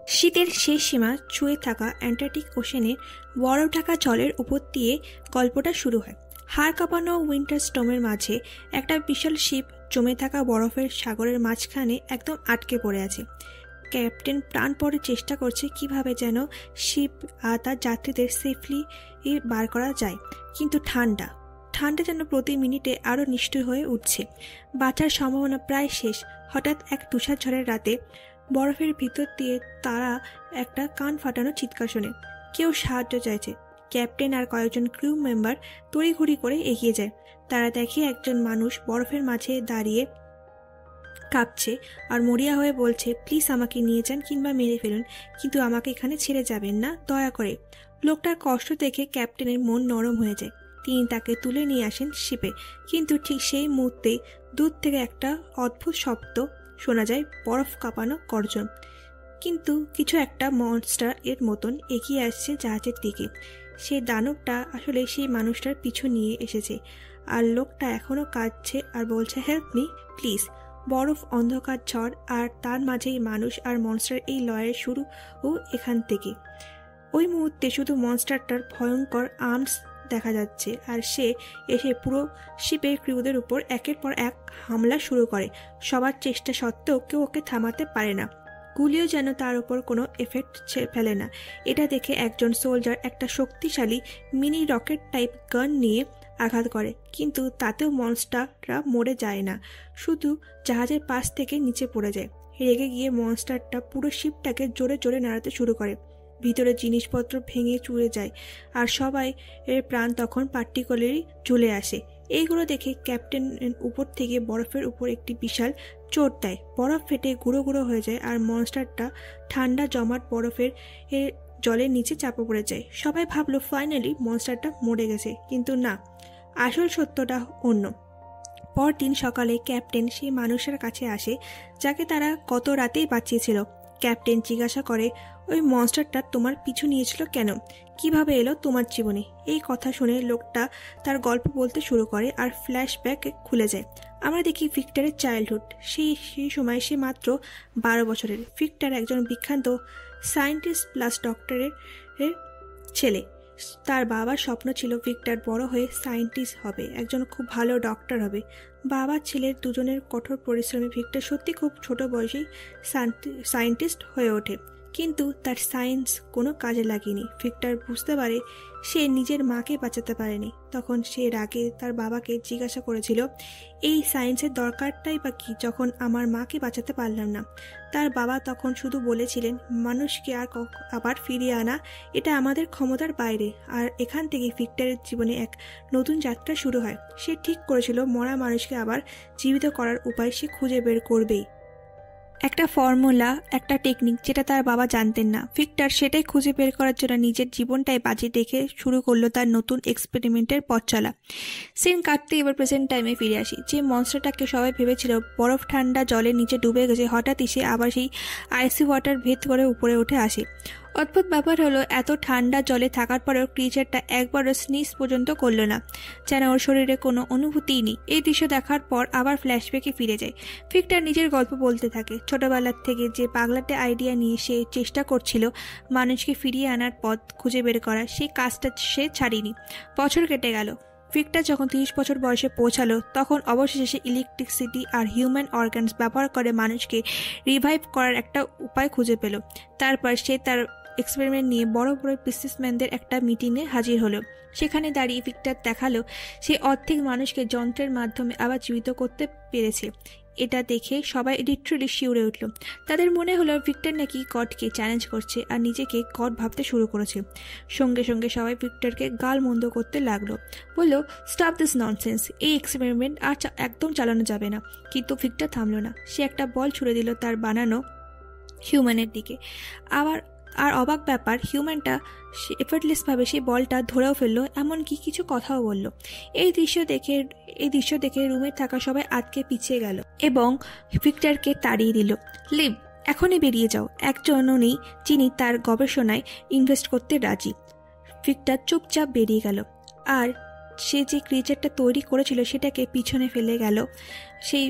শীতের শেষ সীমা ছুঁয়ে থাকা অ্যান্টার্কটিক ওশেনে বরফ ঢাকা জলের উপর দিয়ে গল্পটা শুরু হয়। হাড় কাঁপানো উইন্টার স্টর্মের মাঝে একটা বিশাল শিপ জমে থাকা বরফের সাগরের মাঝখানে একদম আটকে পড়ে আছে। ক্যাপ্টেন প্রাণপণে চেষ্টা করছে কিভাবে যেন শিপ আর তার যাত্রীদের সেফলি বার করা যায়, কিন্তু ঠান্ডা যেন প্রতি মিনিটে আরও নিষ্ঠুর হয়ে উঠছে। বাঁচার সম্ভাবনা প্রায় শেষ। হঠাৎ এক তুষার ঝড়ের রাতে বরফের ভিতর দিয়ে তারা একটা কান ফাটানো চিৎকার শোনে। কেউ সাহায্য চাইছে। ক্যাপ্টেন আর কয়েকজন ক্রু মেম্বার তড়িঘড়ি করে এগিয়ে যায়। তারা দেখে একজন মানুষ বরফের মাঝে দাঁড়িয়ে কাঁপছে আর মরিয়া হয়ে বলছে, প্লিজ আমাকে নিয়ে যান কিংবা মেরে ফেলুন, কিন্তু আমাকে এখানে ছেড়ে যাবেন না, দয়া করে। লোকটার কষ্ট দেখে ক্যাপ্টেনের মন নরম হয়ে যায়। তিনি তাকে তুলে নিয়ে আসেন শিপে, কিন্তু ঠিক সেই মুহূর্তে দূর থেকে একটা অদ্ভুত শব্দ শোনা যায়, বরফ কাঁপানো গর্জন। কিন্তু কিছু একটা মনস্টার এর মতন এগিয়ে আসছে জাহাজের দিকে। সেই দানবটা আসলে সেই মানুষটার পিছু নিয়ে এসেছে, আর লোকটা এখনো কাঁদছে আর বলছে, হেল্প মি প্লিজ। বরফ, অন্ধকার, ঝড়, আর তার মাঝেই মানুষ আর মনস্টার, এই লড়াইয়ের শুরু এখান থেকে। ওই মুহূর্তে শুধু মনস্টারটার ভয়ঙ্কর আর্মস দেখা যাচ্ছে, আর সে এসে পুরো শিপের ক্রিউদের উপর একের পর এক হামলা শুরু করে। সবার চেষ্টা সত্ত্বেও কেউ ওকে থামাতে পারে না। গুলিও যেন তার উপর কোনো এফেক্ট ফেলে না। এটা দেখে একজন সোলজার একটা শক্তিশালী মিনি রকেট টাইপ গান নিয়ে আঘাত করে, কিন্তু তাতেও মনস্টাররা মরে যায় না, শুধু জাহাজের পাশ থেকে নিচে পড়ে যায়। রেগে গিয়ে মনস্টারটা পুরো শিপটাকে জোরে জোরে নাড়াতে শুরু করে। ভিতরে জিনিসপত্র ভেঙে চুরে যায়, আর সবাই এর প্রাণ তখন পার্টিকুলারলি চলে আসে। এইগুলো দেখে ক্যাপ্টেন উপর থেকে বরফের উপর একটি বিশাল চোট দেয়। বরফ ফেটে গুঁড়ো গুঁড়ো হয়ে যায়, আর মনস্টারটা ঠান্ডা জমাট বরফের জলের নিচে চাপা পড়ে যায়। সবাই ভাবলো ফাইনালি মনস্টারটা মরে গেছে, কিন্তু না, আসল সত্যটা অন্য। পরদিন সকালে ক্যাপ্টেন সেই মানুষের কাছে আসে যাকে তারা গত রাতেই বাঁচিয়েছিল। ক্যাপ্টেন জিজ্ঞাসা করে, ওই মনস্টারটা তোমার পিছু নিয়েছিল কেন? কিভাবে এলো তোমার জীবনে? এই কথা শুনে লোকটা তার গল্প বলতে শুরু করে, আর ফ্ল্যাশব্যাক খুলে যায়। আমরা দেখি ভিক্টরের চাইল্ডহুড। সেই সময় সে মাত্র 12 বছরের। ভিক্টর একজন বিখ্যাত সায়েন্টিস্ট প্লাস ডক্টরের ছেলে। তার বাবার স্বপ্ন ছিল ভিক্টর বড় হয়ে সায়েন্টিস্ট হবে, একজন খুব ভালো ডক্টর হবে। বাবা ছেলের দুজনের কঠোর পরিশ্রমে ভিক্টর সত্যি খুব ছোট বয়সেই সায়েন্টিস্ট হয়ে ওঠে, কিন্তু তার সায়েন্স কোনো কাজে লাগেনি। ভিক্টর বুঝতে পারে সে নিজের মাকে বাঁচাতে পারেনি। তখন সে রাগে তার বাবাকে জিজ্ঞাসা করেছিল, এই সায়েন্সের দরকারটাই বা কি যখন আমার মাকে বাঁচাতে পারলাম না? তার বাবা তখন শুধু বলেছিলেন, মানুষকে আবার ফিরিয়ে আনা এটা আমাদের ক্ষমতার বাইরে। আর এখান থেকে ভিক্টরের জীবনে এক নতুন যাত্রা শুরু হয়। সে ঠিক করেছিল মরা মানুষকে আবার জীবিত করার উপায় সে খুঁজে বের করবেই। একটা ফর্মুলা, একটা টেকনিক যেটা তার বাবা জানতেন না। ভিক্টর সেটাই খুঁজে বের করার জন্য নিজের জীবনটাই বাজি রেখে শুরু করলো তার নতুন এক্সপেরিমেন্টের পথ চলা। সিন কাটতে এবার প্রেজেন্ট টাইমে ফিরে আসি। যে মনস্টারটাকে সবাই ভেবেছিল বরফ ঠান্ডা জলের নিচে ডুবে গেছে, হঠাৎই সে আবার সেই আইসি ওয়াটার ভেদ করে উপরে উঠে আসে। অদ্ভুত ব্যাপার হলো, এত ঠান্ডা জলে থাকার পরেও ক্রিচারটা একবারও স্নিজ পর্যন্ত করলো না, যেন ওর শরীরে কোনো অনুভূতিই নেই। এই দৃশ্য দেখার পর আবার ফ্ল্যাশব্যাকে ফিরে যায়। ভিক্টর নিজের গল্প বলতে থাকে। ছোটবেলার থেকে যে পাগলাটে আইডিয়া নিয়ে সে চেষ্টা করছিল মানুষকে ফিরিয়ে আনার পথ খুঁজে বের করা, সেই কাজটা সে ছাড়িনি। বছর কেটে গেল। ভিক্টর যখন 30 বছর বয়সে পৌঁছালো, তখন অবশেষে সে ইলেকট্রিসিটি আর হিউম্যান অর্গানস ব্যবহার করে মানুষকে রিভাইভ করার একটা উপায় খুঁজে পেল। তারপর সে তার এক্সপেরিমেন্ট নিয়ে বড় বড় বিজনেসম্যানদের একটা মিটিংয়ে হাজির হলো। সেখানে দাঁড়িয়ে ভিক্টর দেখালো সে অর্ধেক মানুষকে যন্ত্রের মাধ্যমে আবার জীবিত করতে পেরেছে। এটা দেখে সবাই লিটারালি শিউরে উঠল। তাদের মনে হলো ভিক্টর নাকি গডকে চ্যালেঞ্জ করছে আর নিজেকে গড ভাবতে শুরু করেছে। সঙ্গে সঙ্গে সবাই ভিক্টরকে গাল মন্দ করতে লাগলো, বলল, স্টপ দিস ননসেন্স, এই এক্সপেরিমেন্ট আর একদম চালানো যাবে না। কিন্তু ভিক্টর থামলো না। সে একটা বল ছুড়ে দিল তার বানানো হিউম্যানের দিকে। আর অবাক ব্যাপার, হিউম্যানটা এফর্টলেসভাবে সেই বলটা ধরেও ফেললো, এমনকি কিছু কথাও বলল। এই দৃশ্য দেখে রুমে থাকা সবাই আটকে পিছিয়ে গেল এবং ভিক্টরকে তাড়িয়ে দিল। লিভ, এখনই বেরিয়ে যাও। একজনও নেই যিনি তার গবেষণায় ইনভেস্ট করতে রাজি। ভিক্টর চুপচাপ বেরিয়ে গেল, আর সে যে ক্রিয়েচারটা তৈরি করেছিল সেটাকে পিছনে ফেলে গেল। সেই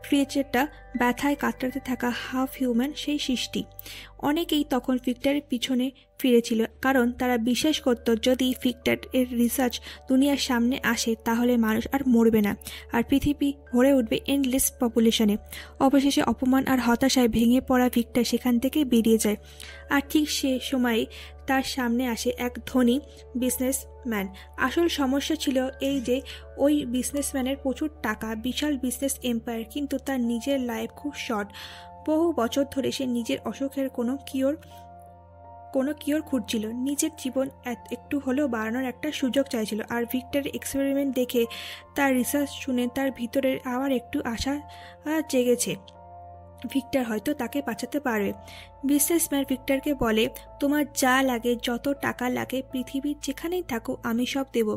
ক্রিয়েচারটা ব্যথায় কাতরাতে থাকা হাফ হিউম্যান সেই সৃষ্টি। অনেকেই তখন ভিক্টরের পিছনে ফিরেছিল, কারণ তারা বিশ্বাস করত যদি ভিক্টর এর রিসার্চ দুনিয়ার সামনে আসে তাহলে মানুষ আর মরবে না, আর পৃথিবী ভরে উঠবে এন্ডলেস পপুলেশনে। অবশেষে অপমান আর হতাশায় ভেঙে পড়া ভিক্টর সেখান থেকে বেরিয়ে যায়। আর ঠিক সে সময় তার সামনে আসে এক ধনী বিজনেসম্যান। আসল সমস্যা ছিল এই যে ওই বিজনেসম্যানের প্রচুর টাকা, বিশাল বিজনেস এম্পায়ার, কিন্তু তার নিজের লাইফ খুব শর্ট। বহু বছর ধরে সে নিজের অসুখের কোনো কিওর খুঁজছিল, নিজের জীবন একটু হলেও বাড়ানোর একটা সুযোগ চাইছিল। আর ভিক্টরের এক্সপেরিমেন্ট দেখে, তার রিসার্চ শুনে তার ভিতরে আবার একটু আশা জেগেছে, ভিক্টর হয়তো তাকে বাঁচাতে পারবে। বিজনেসম্যান ভিক্টরকে বলে, তোমার যা লাগে, যত টাকা লাগে, পৃথিবীর যেখানেই থাকো আমি সব দেব।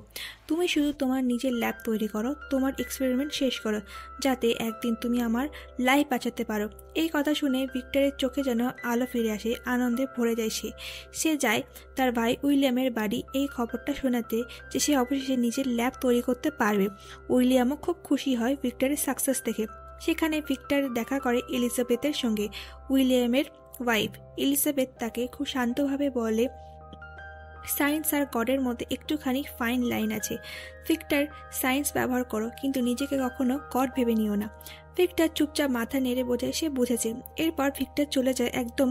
তুমি শুধু তোমার নিজের ল্যাব তৈরি করো, তোমার এক্সপেরিমেন্ট শেষ করো, যাতে একদিন তুমি আমার লাইফ বাঁচাতে পারো। এই কথা শুনে ভিক্টরের চোখে যেন আলো ফিরে আসে, আনন্দে ভরে যায়। সে যায় তার ভাই উইলিয়ামের বাড়ি এই খবরটা শোনাতে যে সে অবশেষে নিজের ল্যাব তৈরি করতে পারবে। উইলিয়ামও খুব খুশি হয় ভিক্টরের সাকসেস দেখে। সেখানে ভিক্টর দেখা করে এলিজাবেথের সঙ্গে, উইলিয়ামের ওয়াইফ। এলিজাবেথ তাকে খুব শান্তভাবে বলে, সায়েন্স আর গডের মধ্যে একটুখানি ফাইন লাইন আছে। ভিক্টর, সায়েন্স ব্যবহার করো, কিন্তু নিজেকে কখনো গড ভেবে নিও না। ভিক্টর চুপচাপ মাথা নেড়ে বোঝায় সে বুঝেছে। এরপর ভিক্টর চলে যায় একদম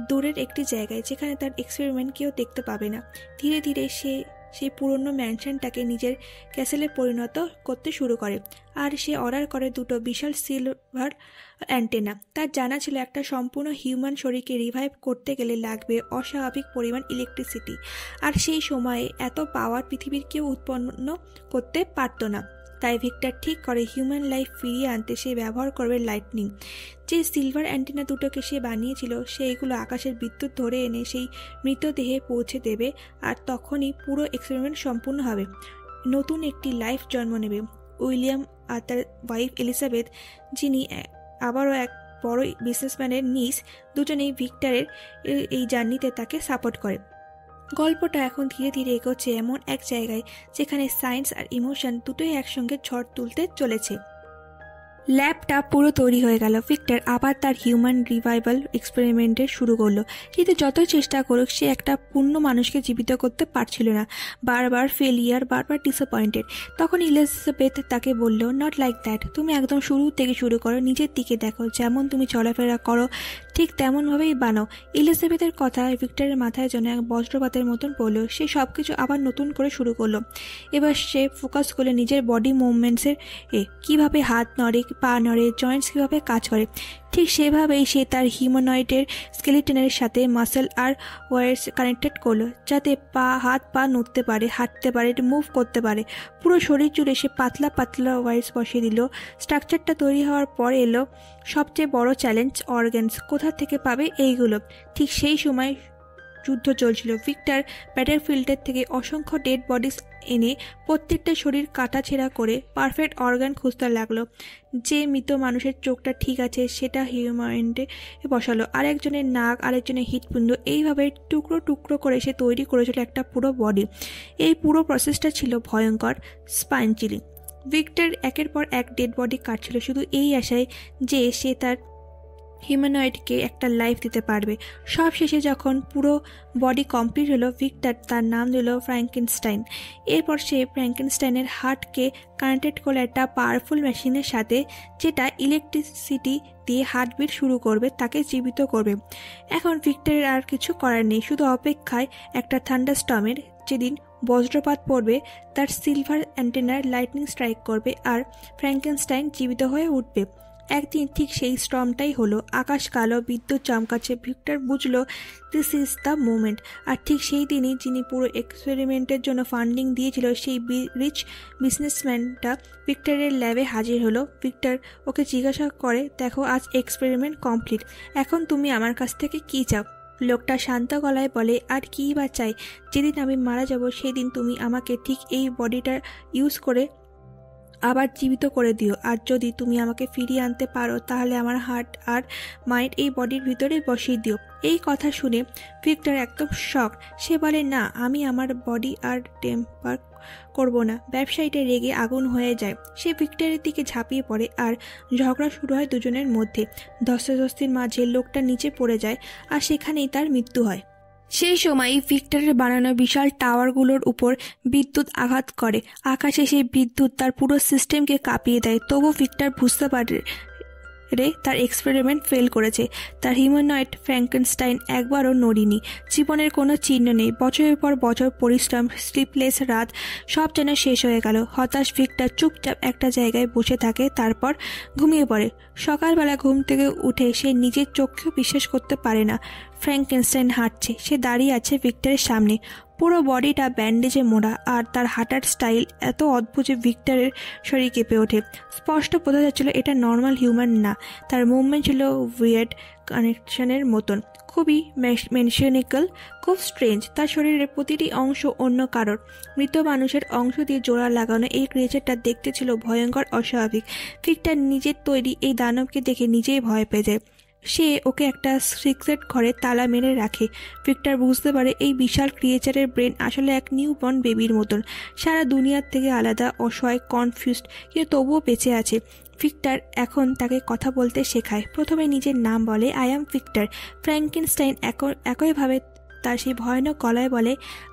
দূরের একটি জায়গায়, যেখানে তার এক্সপেরিমেন্ট কেউ দেখতে পাবে না। ধীরে ধীরে সে সেই পুরনো ম্যানশনটাকে নিজের ক্যাসেলে পরিণত করতে শুরু করে। আর সে অর্ডার করে দুটো বিশাল সিলভার অ্যান্টেনা। তার জানা ছিল একটা সম্পূর্ণ হিউম্যান শরীরকে রিভাইভ করতে গেলে লাগবে অস্বাভাবিক পরিমাণ ইলেকট্রিসিটি, আর সেই সময়ে এত পাওয়ার পৃথিবীর কেউ উৎপন্ন করতে পারত না। তাই ভিক্টর ঠিক করে হিউম্যান লাইফ ফিরিয়ে আনতে সে ব্যবহার করবে লাইটনিং। যে সিলভার অ্যান্টেনা দুটোকে সে বানিয়েছিল সেইগুলো আকাশের বিদ্যুৎ ধরে এনে সেই মৃতদেহে পৌঁছে দেবে, আর তখনই পুরো এক্সপেরিমেন্ট সম্পূর্ণ হবে। নতুন একটি লাইফ জন্ম নেবে। উইলিয়াম আর তার ওয়াইফ এলিজাবেথ, যিনি আবারও এক বড় বিজনেসম্যানের নিস, দুজনেই ভিক্টরের এই জার্নিতে তাকে সাপোর্ট করে। গল্পটা এখন ধীরে ধীরে এগোচ্ছে এমন এক জায়গায় যেখানে সায়েন্স আর ইমোশন দুটোই একসঙ্গে ঝড় তুলতে চলেছে। ল্যাবটা পুরো তৈরি হয়ে গেল। ভিক্টর আবার তার হিউম্যান রিভাইভাল এক্সপেরিমেন্টের শুরু করলো, কিন্তু যতই চেষ্টা করুক সে একটা পূর্ণ মানুষকে জীবিত করতে পারছিল না। বারবার ফেলিয়ার, বারবার ডিসঅ্যাপয়েন্টেড। তখন এলিজাবেথ তাকে বলল, নট লাইক দ্যাট, তুমি একদম শুরু থেকে শুরু করো, নিজের দিকে দেখো, যেমন তুমি চলাফেরা করো ঠিক তেমনভাবেই বানাও। এলিজাবেথের কথা ভিক্টরের মাথায় যেন এক বজ্রপাতের মতন পড়ল। সে সবকিছু আবার নতুন করে শুরু করলো। এবার সে ফোকাস করলে নিজের বডি মুভমেন্টসের কিভাবে হাত নড়ে, পা নড়ে, জয়েন্টস কীভাবে কাজ করে। ঠিক সেভাবেই সে তার হিউম্যানয়েডের স্কেলিটনের সাথে মাসেল আর ওয়ার্স কানেক্টেড করলো, যাতে হাত পা নড়তে পারে, হাঁটতে পারে, মুভ করতে পারে। পুরো শরীর জুড়ে সে পাতলা পাতলা ওয়ার্স বসিয়ে দিল। স্ট্রাকচারটা তৈরি হওয়ার পরে এলো সবচেয়ে বড় চ্যালেঞ্জ, অর্গানস কোথা থেকে পাবে এইগুলো। ঠিক সেই সময় যুদ্ধ চলছিল। ভিক্টর ব্যাটেলফিল্ডের থেকে অসংখ্য ডেড বডিস এনে প্রত্যেকটা শরীর কাটাছেঁড়া করে পারফেক্ট অর্গান খুঁজতে লাগলো। যে মৃত মানুষের চোখটা ঠিক আছে সেটা হিউম্যানডে বসালো, আরেকজনের নাক, আরেকজনের হৃৎপিণ্ড, এইভাবে টুকরো টুকরো করে সে তৈরি করেছিল একটা পুরো বডি। এই পুরো প্রসেসটা ছিল ভয়ঙ্কর, স্পাইন চিলিং। ভিক্টর একের পর এক ডেড বডি কাটছিল, শুধু এই আশায় যে সে তার হিউম্যানয়েডকে একটা লাইফ দিতে পারবে। সব শেষে যখন পুরো বডি কমপ্লিট হলো, ভিক্টর তার নাম দিল ফ্র্যাঙ্কেনস্টাইন। এরপর সে ফ্র্যাঙ্কেনস্টাইনের হার্টকে কানেক্টেড করলো একটা পাওয়ারফুল মেশিনের সাথে, যেটা ইলেকট্রিসিটি দিয়ে হার্টবিট শুরু করবে, তাকে জীবিত করবে। এখন ভিক্টরের আর কিছু করার নেই, শুধু অপেক্ষায় একটা থান্ডারস্টর্মের। যেদিন বজ্রপাত পড়বে, তার সিলভার অ্যান্টেনার লাইটনিং স্ট্রাইক করবে আর ফ্র্যাঙ্কেনস্টাইন জীবিত হয়ে উঠবে। একদিন ঠিক সেই স্টর্মটাই হলো। আকাশ কালো, বিদ্যুৎ চমকাচ্ছে। ভিক্টর বুঝলো দিস ইজ দ্য মোমেন্ট। আর ঠিক সেই দিনই যিনি পুরো এক্সপেরিমেন্টের জন্য ফান্ডিং দিয়েছিল, সেই রিচ বিজনেসম্যানটা ভিক্টরের ল্যাবে হাজির হলো। ভিক্টর ওকে জিজ্ঞাসা করে, দেখো আজ এক্সপেরিমেন্ট কমপ্লিট, এখন তুমি আমার কাছ থেকে কী চাও? লোকটা শান্ত গলায় বলে, আর কী বা চাই, যেদিন আমি মারা যাব সেদিন তুমি আমাকে ঠিক এই বডিটা ইউজ করে আবার জীবিত করে দিও, আর যদি তুমি আমাকে ফিরিয়ে আনতে পারো তাহলে আমার হার্ট আর মাইন্ড এই বডির ভিতরে বসিয়ে দিও। এই কথা শুনে ভিক্টর একদম শক। সে বলে, না, আমি আমার বডি আর টেম্পার করব না। ব্যবসায়ীটা রেগে আগুন হয়ে যায়। সে ভিক্টরের দিকে ঝাঁপিয়ে পড়ে আর ঝগড়া শুরু হয় দুজনের মধ্যে। ধস্তাধস্তির মাঝে লোকটা নিচে পড়ে যায় আর সেখানেই তার মৃত্যু হয়। সেই সময় ভিক্টরের বানানো বিশাল টাওয়ারগুলোর উপর বিদ্যুৎ আঘাত করে। আকাশে সেই বিদ্যুৎ তার পুরো সিস্টেমকে কাঁপিয়ে দেয়। তবু ভিক্টর বুঝতে পারে তার এক্সপেরিমেন্ট ফেল করেছে। তার হিউম্যানয়েড ফ্র্যাঙ্কেনস্টাইন একবারও নড়েনি। জীবনের কোনো চিহ্ন নেই। বছরের পর বছর পরিশ্রম, স্লিপলেস রাত, সব যেন শেষ হয়ে গেল। হতাশ ভিক্টর চুপচাপ একটা জায়গায় বসে থাকে, তারপর ঘুমিয়ে পড়ে। সকালবেলা ঘুম থেকে উঠে সে নিজের চোখেও বিশ্বাস করতে পারে না। ফ্র্যাঙ্কেনস্টাইন হাঁটছে। সে দাঁড়িয়ে আছে ভিক্টরের সামনে। পুরো বডিটা ব্যান্ডেজে মোড়া আর তার হাঁটার স্টাইল এত অদ্ভুত যে ভিক্টরের শরীর কেঁপে ওঠে। স্পষ্ট বোঝা যাচ্ছিল এটা নর্মাল হিউম্যান না। তার মুভমেন্ট ছিল উইয়ার্ড কানেকশনের মতন, খুবই মেশিনিক্যাল, খুব স্ট্রেঞ্জ। তার শরীরের প্রতিটি অংশ অন্য কারোর মৃত মানুষের অংশ দিয়ে জোড়া লাগানো। এই ক্রিয়েচারটা দেখতে ছিল ভয়ঙ্কর, অস্বাভাবিক। ভিক্টর নিজের তৈরি এই দানবকে দেখে নিজেই ভয় পেয়ে যায়। সে ওকে একটা সিক্রেট ঘরে তালা মেরে রাখে। ভিক্টর বুঝতে পারে এই বিশাল ক্রিয়েচারের ব্রেন আসলে এক নিউবর্ন বেবির মতন, সারা দুনিয়ার থেকে আলাদা, অসহায়, কনফিউজড, কিন্তু তবুও বেঁচে আছে। ভিক্টর এখন তাকে কথা বলতে শেখায়। প্রথমে নিজের নাম বলে, আই অ্যাম ভিক্টর। ফ্র্যাঙ্কেনস্টাইন একইভাবে তার সেই ভয়ানক গলায় বলে,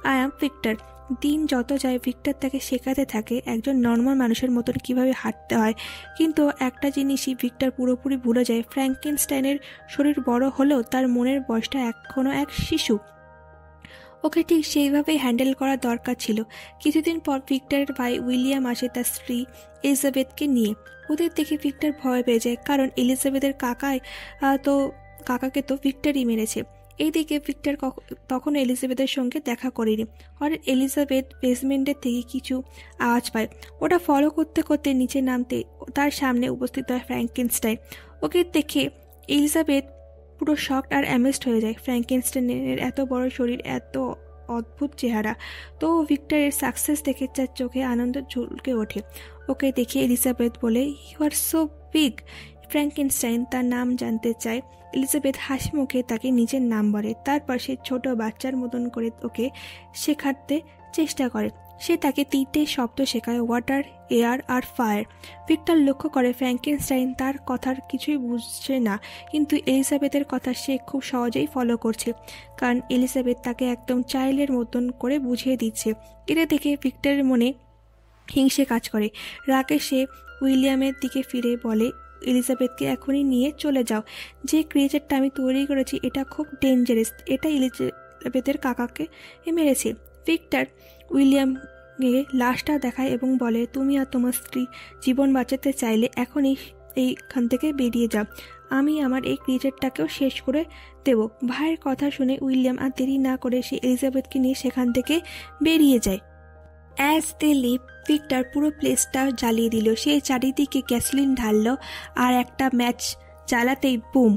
আই অ্যাম ভিক্টর। দিন যত যায় ভিক্টর তাকে শেখাতে থাকে একজন নর্মাল মানুষের মতন কিভাবে হাঁটতে হয়। কিন্তু একটা জিনিসই ভিক্টর পুরোপুরি ভুলে যায়, ফ্র্যাঙ্কেনস্টাইনের শরীর বড় হলেও তার মনের বয়সটা এখনও এক শিশু। ওকে ঠিক সেইভাবেই হ্যান্ডেল করা দরকার ছিল। কিছুদিন পর ভিক্টরের ভাই উইলিয়াম আসে তার স্ত্রী এলিজাবেথকে নিয়ে। ওদের দেখে ভিক্টর ভয় পেয়ে যায়, কারণ এলিজাবেথের কাকাকে তো ভিক্টরই মেরেছে। এইদিকে ভিক্টর তখন এলিজাবেথের সঙ্গে দেখা করেনি। হঠাৎ এলিজাবেথ বেসমেন্টের থেকে কিছু আওয়াজ পায়। ওটা ফলো করতে করতে নিচে নামতে তার সামনে উপস্থিত হয় ফ্র্যাঙ্কেনস্টাইন। ওকে দেখে এলিজাবেথ পুরো শকড আর অ্যামেজড হয়ে যায়। ফ্র্যাঙ্কেনস্টাইনের এত বড় শরীর, এত অদ্ভুত চেহারা। তো ভিক্টরের সাকসেস দেখে তার চোখে আনন্দ ঝলকে ওঠে। ওকে দেখে এলিজাবেথ বলে, you are so big. Frankenstein তার নাম জানতে চায়। এলিজাবেথ হাসি মুখে তাকে নিজের নাম বলে। তারপর সে ছোট বাচ্চার মতন করে ওকে শেখাতে চেষ্টা করে। সে তাকে 3টে শব্দ শেখায়, ওয়াটার, এয়ার আর ফায়ার। ভিক্টর লক্ষ্য করে ফ্র্যাঙ্কেনস্টাইন তার কথার কিছুই বুঝছে না, কিন্তু এলিজাবেথের কথা সে খুব সহজেই ফলো করছে, কারণ এলিজাবেথ তাকে একদম চাইল্ডের মতন করে বুঝিয়ে দিচ্ছে। এটা দেখে ভিক্টরের মনে হিংসে কাজ করে। রাগে সে উইলিয়ামের দিকে ফিরে বলে, এলিজাবেথকে এখনই নিয়ে চলে যাও। যে ক্রিয়েচারটা আমি তৈরি করেছি এটা খুব ডেঞ্জারাস। এটা এলিজাবেথের কাকাকে মেরেছে। ভিক্টর উইলিয়ামকে লাশটা দেখায় এবং বলে, তুমি আর তোমার স্ত্রী জীবন বাঁচাতে চাইলে এখনই এইখান থেকে বেরিয়ে যাও। আমি আমার এই ক্রিয়েচারটাকেও শেষ করে দেব। ভাইয়ের কথা শুনে উইলিয়াম আর দেরি না করে সে এলিজাবেথকে নিয়ে সেখান থেকে বেরিয়ে যায়। অ্যাজ দে লিভ, ভিক্টর পুরো প্লেসটা জ্বালিয়ে দিল। সে চারিদিকে গ্যাসোলিন ঢালল আর একটা ম্যাচ জ্বালাতেই বুম,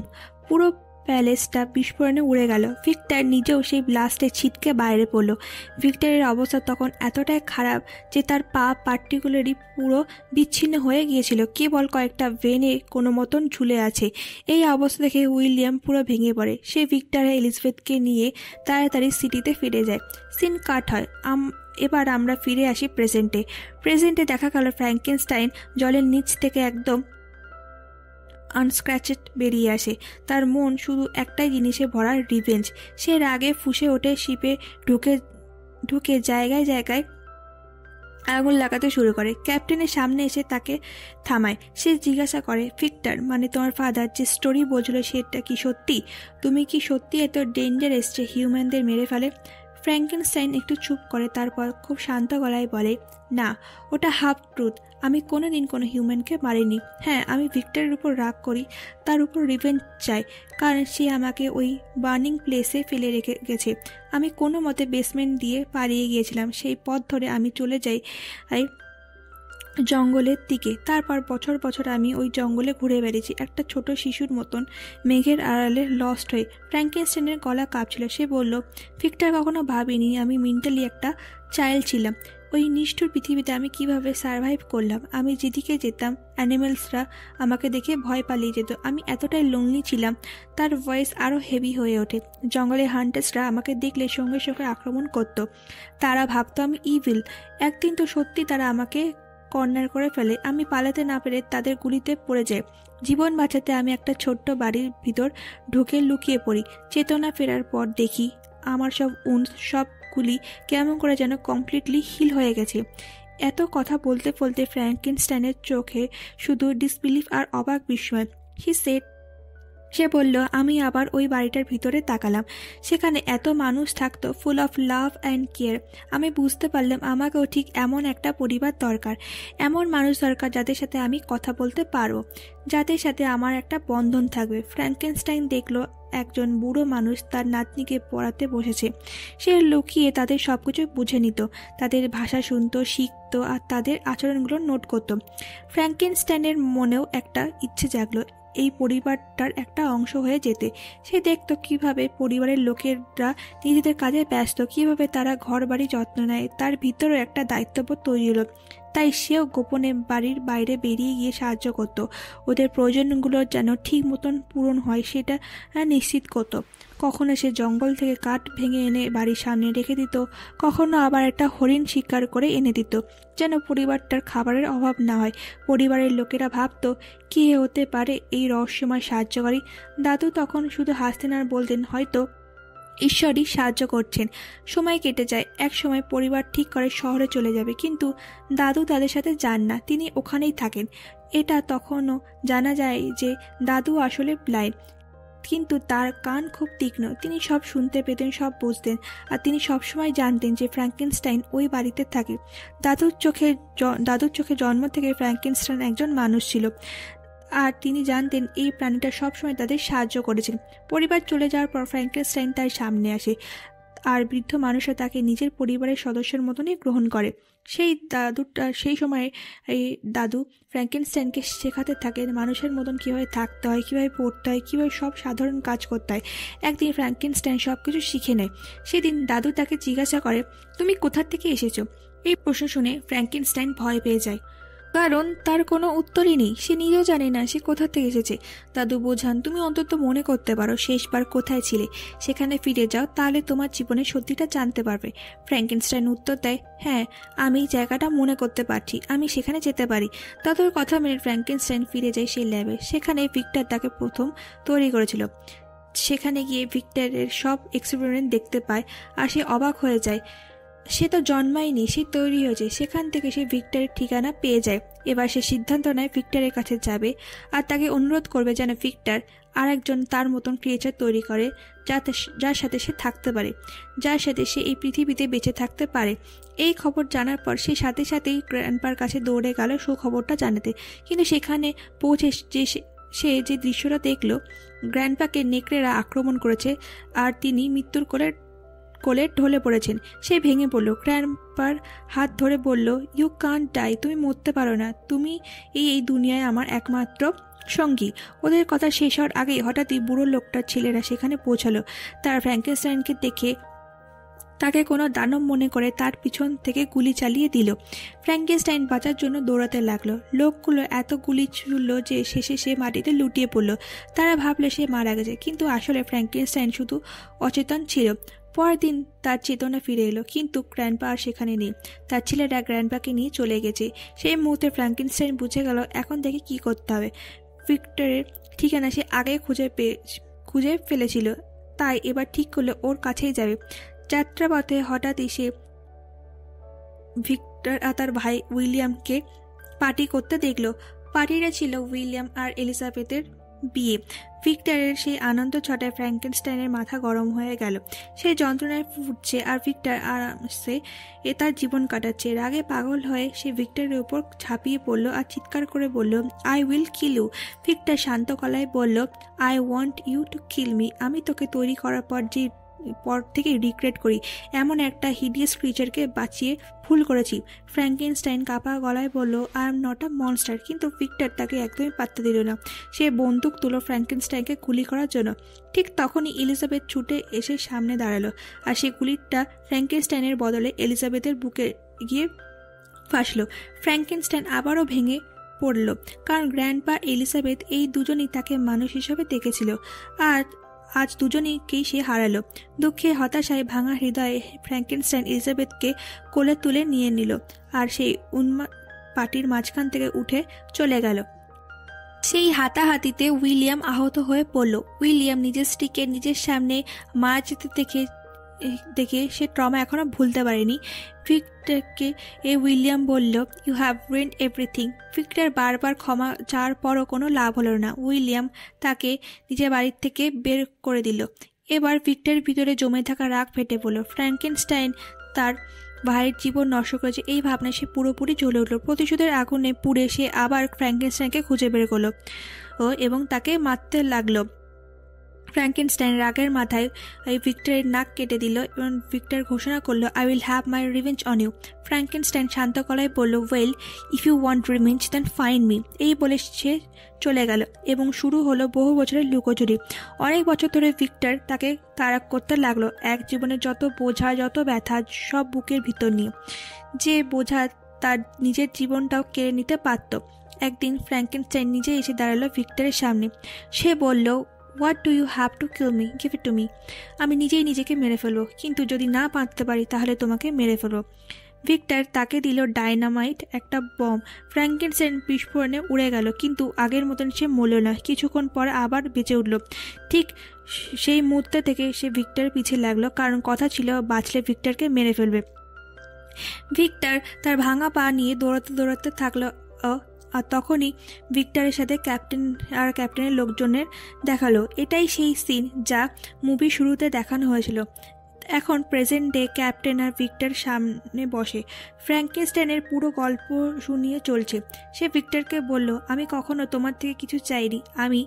পুরো প্যালেসটা বিস্ফোরণে উড়ে গেল। ভিক্টর নিজেও সেই ব্লাস্টে ছিটকে বাইরে পড়ল। ভিক্টরের অবস্থা তখন এতটাই খারাপ যে তার পা পার্টিকুলারলি পুরো বিচ্ছিন্ন হয়ে গিয়েছিল, কেবল কয়েকটা ভেনে কোনো মতন ঝুলে আছে। এই অবস্থা দেখে উইলিয়াম পুরো ভেঙে পড়ে। সে ভিক্টর আর এলিজাবেথকে নিয়ে তাড়াতাড়ি সিটিতে ফিরে যায়। সিন কাট হয়। এবার আমরা ফিরে আসি প্রেজেন্টে দেখা গেল ফ্র্যাঙ্কেনস্টাইন জলের নিচ থেকে একদম আনস্ক্র্যাচেড বেরিয়ে আসে। তার মন শুধু একটাই জিনিসে ভরা, রিভেঞ্জ। সে রাগে ফুঁসে ওঠে, শিপে ঢুকে জায়গায় জায়গায় আগুন লাগাতে শুরু করে। ক্যাপ্টেনের সামনে এসে তাকে থামায়। সে জিজ্ঞাসা করে, ভিক্টর, মানে তোমার ফাদার যে স্টোরি বলছিল সেটা কি সত্যি? তুমি কি সত্যি এত ডেঞ্জারাস যে হিউম্যানদের মেরে ফেলে? ফ্র্যাঙ্কেনস্টাইন একটু চুপ করে, তারপর খুব শান্ত গলায় বলে, না, ওটা হাফ ট্রুথ। আমি কোনোদিন কোনো হিউম্যানকে মারিনি। হ্যাঁ, আমি ভিক্টরের উপর রাগ করি, তার উপর রিভেঞ্জ চাই, কারণ সে আমাকে ওই বার্নিং প্লেসে ফেলে রেখে গেছে। আমি কোনো মতে বেসমেন্ট দিয়ে পালিয়ে গিয়েছিলাম। সেই পথ ধরে আমি চলে যাই জঙ্গলের দিকে। তারপর বছর বছর আমি ওই জঙ্গলে ঘুরে বেড়েছি, একটা ছোট শিশুর মতন, মেঘের আড়ালে লস্ট হয়ে। ফ্র্যাঙ্কেনস্টাইনের গলা কাঁপছিল। সে বলল, ভিক্টর, কখনো ভাবিনি আমি মেন্টালি একটা চাইল্ড ছিলাম। ওই নিষ্ঠুর পৃথিবীতে আমি কিভাবে সার্ভাইভ করলাম। আমি যেদিকে যেতাম অ্যানিমেলসরা আমাকে দেখে ভয় পালিয়ে যেত। আমি এতটাই লোনলি ছিলাম। তার ভয়েস আরও হেভি হয়ে ওঠে। জঙ্গলের হান্টার্সরা আমাকে দেখলে সঙ্গে সঙ্গে আক্রমণ করত। তারা ভাবতো আমি ইভিল। একদিন তো সত্যি তারা আমাকে কর্নার করে ফেলে। আমি পালাতে না পেরে তাদের গুলিতে পড়ে যাই। জীবন বাঁচাতে আমি একটা ছোট্ট বাড়ির ভিতর ঢুকে লুকিয়ে পড়ি। চেতনা ফেরার পর দেখি আমার সব সবগুলি কেমন করে যেন কমপ্লিটলি হিল হয়ে গেছে। এত কথা বলতে বলতে ফ্র্যাঙ্কেনস্টাইনের চোখে শুধু ডিসবিলিফ আর অবাক বিস্ময়। সে বলল, আমি আবার ওই বাড়িটার ভিতরে তাকালাম। সেখানে এত মানুষ থাকতো, full of love and care. আমি বুঝতে পারলাম আমাকেও ঠিক এমন একটা পরিবার দরকার। এমন মানুষ দরকার যাদের সাথে আমি কথা বলতে পারবো, যাদের সাথে আমার একটা বন্ধন থাকবে। ফ্র্যাঙ্কেনস্টাইন দেখলো একজন বুড়ো মানুষ তার নাতনিকে পড়াতে বসেছে। সে লুকিয়ে তাদের সবকিছু বুঝে নিত, তাদের ভাষা শুনতো, শিখতো আর তাদের আচরণগুলো নোট করত। ফ্র্যাঙ্কেনস্টাইনের মনেও একটা ইচ্ছে জাগলো এই পরিবারটার একটা অংশ হয়ে যেতে। সে দেখত কিভাবে পরিবারের লোকেরা নিজেদের কাজে ব্যস্ত, কিভাবে তারা ঘর বাড়ি যত্ন নেয়। তার ভিতরেও একটা দায়িত্ববোধ তৈরি হলো। তাই সেও গোপনে বাড়ির বাইরে বেরিয়ে গিয়ে সাহায্য করত। ওদের প্রয়োজনগুলো যেন ঠিক মতন পূরণ হয় সেটা নিশ্চিত করত। কখনো সে জঙ্গল থেকে কাঠ ভেঙে এনে বাড়ির সামনে রেখে দিত, কখনো আবার একটা হরিণ শিকার করে এনে দিত, যেন পরিবারটার খাবারের অভাব না হয়। পরিবারের লোকেরা ভাবত, কে হতে পারে এই রহস্যময় সাহায্যকারী। দাদু তখন শুধু হাসতেন আর বলতেন, হয়তো ঈশ্বরই সাহায্য করছেন। সময় কেটে যায়। এক সময় পরিবার ঠিক করে শহরে চলে যাবে, কিন্তু দাদু তাদের সাথে যান না, তিনি ওখানেই থাকেন। এটা তখনও জানা যায় যে দাদু আসলে ব্লাইন্ড, কিন্তু তার কান খুব তীক্ষ্ণ। তিনি সব শুনতে পেতেন, সব বুঝতেন, আর তিনি সবসময় জানতেন যে ফ্র্যাঙ্কেনস্টাইন ওই বাড়িতে থাকে। দাদুর চোখে জন্ম থেকে ফ্র্যাঙ্কেনস্টাইন একজন মানুষ ছিল, আর তিনি জানতেন এই প্রাণীটা সবসময় তাদের সাহায্য করেছেন। পরিবার চলে যাওয়ার পর ফ্র্যাঙ্কেনস্টাইন তার সামনে আসে, আর বৃদ্ধ মানুষরা তাকে নিজের পরিবারের সদস্যের মতনই গ্রহণ করে। সেই সময়ে এই দাদু ফ্র্যাঙ্কেনস্টাইনকে শেখাতে থাকে মানুষের মতন কীভাবে থাকতে হয়, কীভাবে পড়তে হয়, কীভাবে সব সাধারণ কাজ করতে হয়। একদিন ফ্র্যাঙ্কেনস্টাইন সব কিছু শিখে নেয়। সেদিন দাদু তাকে জিজ্ঞাসা করে, তুমি কোথা থেকে এসেছো? এই প্রশ্ন শুনে ফ্র্যাঙ্কেনস্টাইন ভয় পেয়ে যায়, কারণ তার কোনো উত্তরই নেই। সে নিজেও জানে না সে কোথা থেকে এসেছে। দাদু বোঝান, তুমি অন্তত মনে করতে পারো শেষবার কোথায় ছিলে, সেখানে ফিরে যাও, তাহলে তোমার জীবনের সত্যিটা জানতে পারবে। ফ্র্যাঙ্কেনস্টাইন উত্তর দেয়, হ্যাঁ, আমি জায়গাটা মনে করতে পারছি, আমি সেখানে যেতে পারি। দাদুর কথা মেনে ফ্র্যাঙ্কেনস্টাইন ফিরে যায় সেই ল্যাবে, সেখানে ভিক্টর তাকে প্রথম তৈরি করেছিল। সেখানে গিয়ে ভিক্টরের সব এক্সপেরিমেন্ট দেখতে পায়, আর সে অবাক হয়ে যায়। সে তো জন্মায়নি, সে তৈরি হয়েছে। সেখান থেকে সে ভিক্টরের ঠিকানা পেয়ে যায়। এবার সে সিদ্ধান্ত নেয় ভিক্টরের কাছে যাবে, আর তাকে অনুরোধ করবে যেন ভিক্টর আর একজন তার মতন ক্রিয়েচার তৈরি করে, যার সাথে সে থাকতে পারে, যার সাথে সে এই পৃথিবীতে বেঁচে থাকতে পারে। এই খবর জানার পর সে সাথে সাথেই গ্র্যান্ডপার কাছে দৌড়ে গেল সুখবরটা জানাতে। কিন্তু সেখানে পৌঁছে সে যে দৃশ্যটা দেখল, গ্র্যান্ডপাকে নেকড়েরা আক্রমণ করেছে আর তিনি মৃত্যুর কোলে ঢলে পড়েছেন। সে ভেঙে পড়ল। গ্র্যান্ডপার হাত ধরে বলল, ইউ কান্ট ডাই, তুমি মরতে পারো না, তুমি এই দুনিয়ায় আমার একমাত্র সঙ্গী। ওদের কথা শেষ হওয়ার আগেই হঠাৎই বুড়ো লোকটার ছেলেরা সেখানে পৌঁছালো। তারা ফ্র্যাঙ্কেনস্টাইনকে দেখে তাকে কোনো দানব মনে করে তার পিছন থেকে গুলি চালিয়ে দিল। ফ্র্যাঙ্কেনস্টাইন বাঁচার জন্য দৌড়াতে লাগলো। লোকগুলো এত গুলি ছুড়ল যে শেষে সে মাটিতে লুটিয়ে পড়ল। তারা ভাবলে সে মারা গেছে, কিন্তু আসলে ফ্র্যাঙ্কেনস্টাইন শুধু অচেতন ছিল। পরের দিন তার চেতনা ফিরে এলো, কিন্তু গ্র্যান্ডপা আর সেখানে নেই। তার ছেলেরা গ্র্যান্ডপাকে নিয়ে চলে গেছে। সেই মুহূর্তে ফ্র্যাঙ্কেনস্টাইন বুঝে গেল এখন থেকে কি করতে হবে। ভিক্টরের ঠিকানা সে আগে খুঁজে ফেলেছিল, তাই এবার ঠিক করলে ওর কাছেই যাবে। যাত্রাপথে হঠাৎই সে ভিক্টর আর তার ভাই উইলিয়ামকে পার্টি করতে দেখল। পার্টিটা ছিল উইলিয়াম আর এলিজাবেথের বিয়ে। ভিক্টরের সেই আনন্দ ছটায় ফ্র্যাঙ্কেনস্টাইনের মাথা গরম হয়ে গেল। সে যন্ত্রণায় ফুটছে, আর ভিক্টর আরামসে তার জীবন কাটাচ্ছে। রাগে পাগল হয়ে সে ভিক্টরের উপর ঝাঁপিয়ে পড়ল আর চিৎকার করে বলল, I will kill you. Victor শান্ত গলায় বলল, I want you to kill me. আমি তোকে তৈরি করার পর থেকে রিগ্রেট করি এমন একটা হিডিয়াস ক্রিচারকে বাঁচিয়ে ভুল করেছি। ফ্র্যাঙ্কেনস্টাইন কাঁপা গলায় বলল, I am not a monster. কিন্তু ভিক্টর তাকে একদমই পাত্তা দিল না। সে বন্দুক তুলো ফ্র্যাঙ্কেনস্টাইনকে গুলি করার জন্য। ঠিক তখনই এলিজাবেথ ছুটে এসে সামনে দাঁড়ালো, আর সে গুলিটা ফ্র্যাঙ্কেনস্টাইনের বদলে এলিজাবেথের বুকে গিয়ে ফাঁসল। ফ্র্যাঙ্কেনস্টাইন আবারও ভেঙে পড়ল, কারণ গ্র্যান্ডপা এলিজাবেথ এই দুজনই তাকে মানুষ হিসেবে দেখেছিল, আর আজ দুজনকেই সে হারালো। দুঃখে হতাশায় ভাঙা হৃদয়ে ফ্র্যাঙ্কেনস্টাইন এলিজাবেথকে কোলে তুলে নিয়ে নিল আর সেই উন্মাদ পার্টির মাঝখান থেকে উঠে চলে গেল। সেই হাতাহাতিতে উইলিয়াম আহত হয়ে পড়ল। উইলিয়াম নিজের স্ত্রীকে নিজের সামনে মারা যেতে দেখে সে ট্রমা এখনো ভুলতে পারেনি। ভিক্টরকে উইলিয়াম বলল, you have ruined everything. Victor বারবার ক্ষমা চাওয়ার পরও কোনো লাভ হলো না। উইলিয়াম তাকে নিজের বাড়ির থেকে বের করে দিল। এবার ভিক্টরের ভিতরে জমে থাকা রাগ ফেটে পড়ল। ফ্র্যাঙ্কেনস্টাইন তার ভাইয়ের জীবন নষ্ট করেছে এই ভাবনায় সে পুরোপুরি জ্বলে উঠল। প্রতিশোধের আগুনে পুড়ে সে আবার ফ্র্যাঙ্কেনস্টাইনকে খুঁজে বের করলো এবং তাকে মারতে লাগলো। ফ্র্যাঙ্কেনস্টাইন রাগের মাথায় ভিক্টরের নাক কেটে দিল এবং ভিক্টর ঘোষণা করলো, I will have my revenge on you. Frankenstein শান্ত গলায় বলল, well, if you want revenge then find me. এই বলে সে চলে গেল এবং শুরু হলো বহু বছরের লুকোচুরি। অনেক বছর ধরে ভিক্টর তাকে তাড়া করতে লাগলো, এক জীবনের যত বোঝা, যত ব্যথা, সব বুকের ভিতর নিয়ে। যে বোঝা তার নিজের জীবনটাও কেড়ে নিতে পারত। একদিন ফ্র্যাঙ্কেনস্টাইন নিজে এসে দাঁড়ালো ভিক্টরের সামনে। সে বলল, what do you have to kill me? Give it to me. আমি নিজেই নিজেকে মেরে ফেলবো, কিন্তু যদি না বাঁচতে পারি তাহলে তোমাকে মেরে ফেলবো। ভিক্টর তাকে দিল ডায়নামাইট, একটা বম। ফ্র্যাঙ্কেনস্টাইন বিস্ফোরণে উড়ে গেল, কিন্তু আগের মতন সে মরল না। কিছুক্ষণ পর আবার বেঁচে উঠল। ঠিক সেই মুহূর্তে থেকে সে ভিক্টর পিছিয়ে লাগলো, কারণ কথা ছিল বাঁচলে ভিক্টরকে মেরে ফেলবে। ভিক্টর তার ভাঙা পা নিয়ে দৌড়াতে থাকলো, আর তখনই ভিক্টরের সাথে ক্যাপ্টেনের লোকজনের দেখালো। এটাই সেই সিন যা মুভি শুরুতে দেখানো হয়েছিল। এখন প্রেজেন্ট ডে ক্যাপ্টেন আর ভিক্টর সামনে বসে ফ্র্যাঙ্কেনস্টাইনের পুরো গল্প শুনিয়ে চলছে। সে ভিক্টরকে বলল, আমি কখনো তোমার থেকে কিছু চাইনি, আমি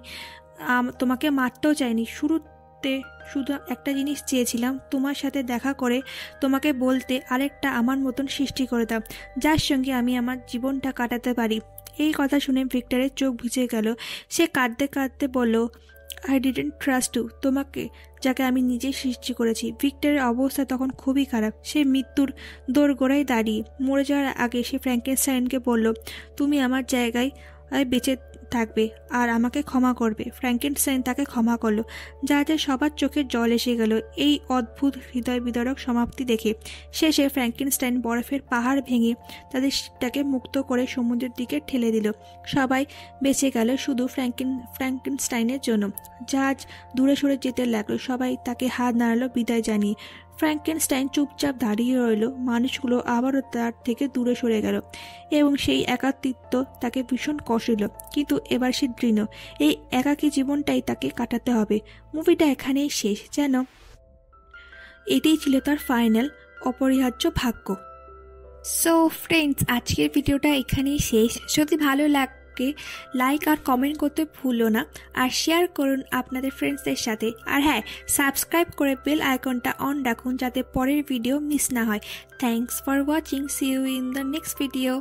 তোমাকে মারতেও চাইনি। শুরুতে শুধু একটা জিনিস চেয়েছিলাম, তোমার সাথে দেখা করে তোমাকে বলতে আরেকটা আমার মতন সৃষ্টি করে দাও, যার সঙ্গে আমি আমার জীবনটা কাটাতে পারি। এই কথা শুনে ভিক্টরের চোখ ভিজে গেল। সে কাঁদতে কাঁদতে বলল, আই ডিডন্ট ট্রাস্ট ইউ, তোমাকে যাকে আমি নিজেই সৃষ্টি করেছি। ভিক্টরের অবস্থা তখন খুবই খারাপ। সে মৃত্যুর দোরগোড়ায় দাঁড়িয়ে। মরে যাওয়ার আগে সে ফ্র্যাঙ্কেনস্টাইনকে বলল, তুমি আমার জায়গায় বেঁচে থাকবে আর আমাকে ক্ষমা করবে। ফ্র্যাঙ্কেনস্টাইন তাকে ক্ষমা করলো, যাতে সবার চোখে জল এসে গেল এই অদ্ভুত হৃদয় বিদারক সমাপ্তি দেখে। শেষে ফ্র্যাঙ্কেনস্টাইন বরফের পাহাড় ভেঙে তাকে মুক্ত করে সমুদ্রের দিকে ঠেলে দিল। সবাই বেঁচে গেল শুধু ফ্র্যাঙ্কেনস্টাইনের জন্য। জাহাজ দূরে সরে যেতে লাগলো, সবাই তাকে হাত নাড়ালো বিদায় জানিয়ে। ফ্র্যাঙ্কেনস্টাইন চুপচাপ দাঁড়িয়ে রইল। মানুষগুলো আবারও তার থেকে দূরে সরে গেল এবং সেই একাকিত্ব তাকে ভীষণ কষ্ট দিল। কিন্তু এবার সে দৃঢ়, এই একাকী জীবনটাই তাকে কাটাতে হবে। মুভিটা এখানেই শেষ, যেন এটাই ছিল তার ফাইনাল অপরিহার্য ভাগ্য। সো ফ্রেন্ডস, আজকের ভিডিওটা এখানেই শেষ। যদি ভালো লাগে লাইক আর কমেন্ট করতে ভুলো না, আর শেয়ার করুন আপনাদের ফ্রেন্ডসদের সাথে। আর হ্যাঁ, সাবস্ক্রাইব করে বেল আইকনটা অন রাখুন যাতে পরের ভিডিও মিস না হয়। Thanks for watching, see you in the next video.